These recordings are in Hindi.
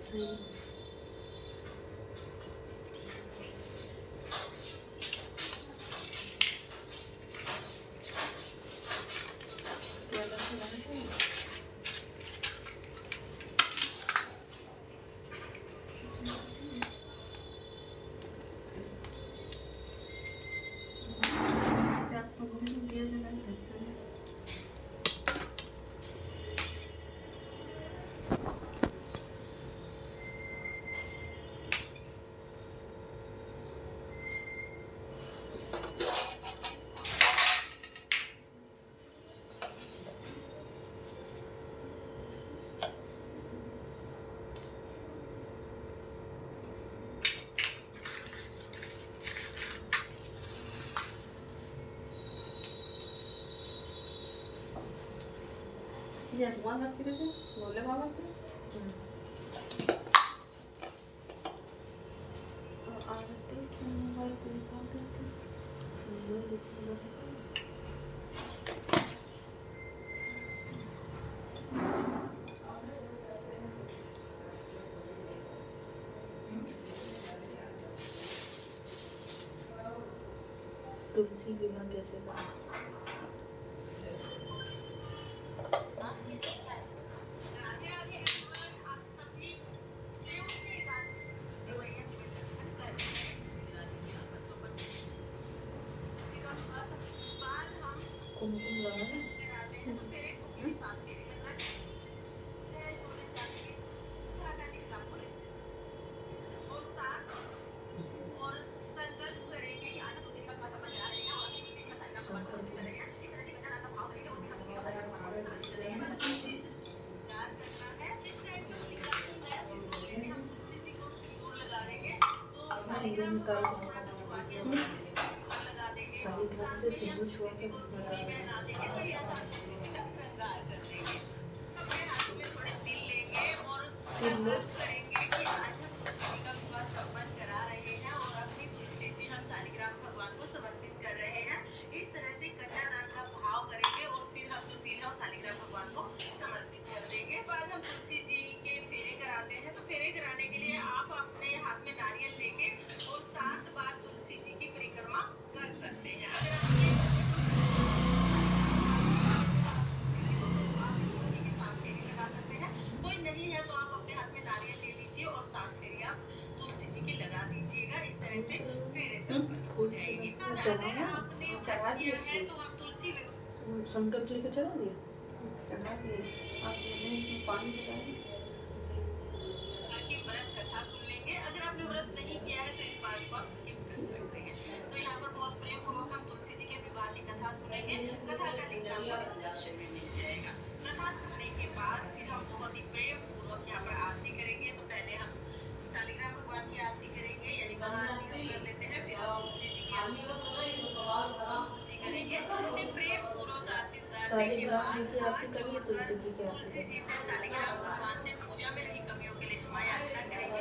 सही Ya, ¿cómo vas a hacer eso? ¿No le va a bater? तुलसी विवाह कैसे बना? कुमकुम लगा है? सिंदूर निकाल सारी ग्राम से सिंदूर छुआ के संकल्प लेकर चढ़ा दिया। चढ़ा दिए आपने इसमें पानी डाला ताकि व्रत कथा सुन लेंगे। अगर आपने व्रत नहीं किया है तो इस पार्ट को आप स्किप कर सकते हैं। तो यहाँ पर बहुत प्रेम पूर्वक हम तुलसी जी के विवाह की कथा सुनेंगे। कथा का लिंक आपको डिस्क्रिप्शन में मिल जाएगा। कथा सुनने के बाद फिर हम बहुत ही प्रेम पूर्वक यहाँ पर आरती करेंगे। तो पहले हम शालिग्राम भगवान की आरती करेंगे, यानी महाआरती हम कर लेते हैं, फिर हम तुलसी जी की आरती करेंगे। प्रेम पूर्वक आरती उतारने के बाद तुलसी जी से शालिग्राम भगवान से पूजा में रही कमियों के लिए क्षमा याचना करेंगे।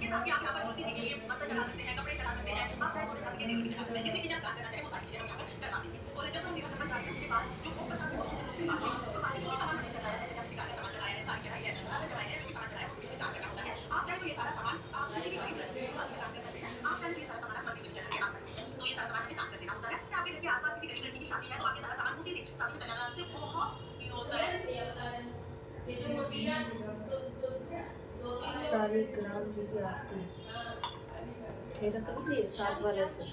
के साथ ही आप यहाँ पर तुलसी जी के लिए पत्थर चढ़ा सकते हैं, कपड़े चढ़ा सकते हैं, आप चाहे सोने चांदी के जीवन चढ़ा सकते हैं, जितनी चीजें आप करना चाहें वो सारी चीजें हम यहाँ पर चढ़ा देंगे। और जब हम विवाह संपन्न करेंगे उसके बाद जो भोग प्रसाद होगा उनसे लोग बांट देंगे। तो बाकी जो भी सामान हमने चढ़ाया है, जैसे किसी का सामान चढ़ाया है, साड़ी चढ़ाई है, चादर चढ़ाई है, जो भी सामान चढ़ाया है उसके लिए दान करना होता है। आप चाहे तो ये सारा सामान आप किसी भी गरीब लड़के के साथ में दान कर सकते हैं। आप चाहे तो ये सारा सामान आप मंदिर में चढ़ा के आ सकते हैं। तो ये सारा सामान हमें दान कर देना होता है। आपके घर के आसपास किसी गरीब लड़की की शादी है तो आपके सारा सामान उसी दिन शादी में कन्यादान से बहुत होता है। शालिग्राम जी की आरती मेरा कर दिए 7 वाले से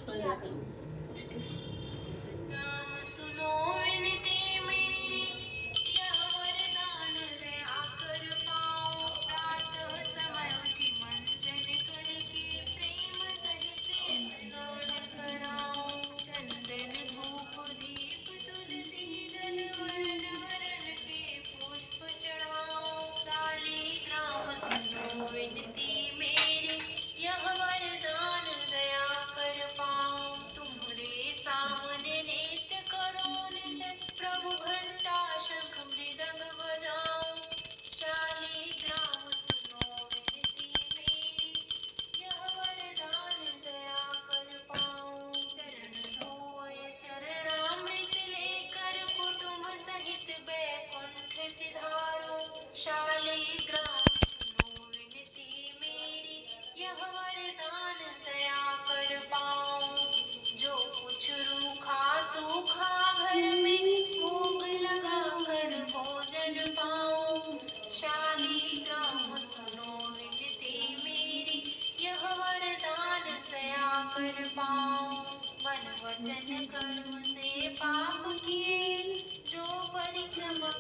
शालिग्राम सुनो विनती मेरी, यह वरदान दया कर पाऊं। जो कुछ रूखा सूखा घर में, भोग लगा कर भोजन पाऊं। शालिग्राम सुनो विनती मेरी, यह वरदान दया कर पाऊं। मन वचन कर्म से पाप किए, जो परिक्रमा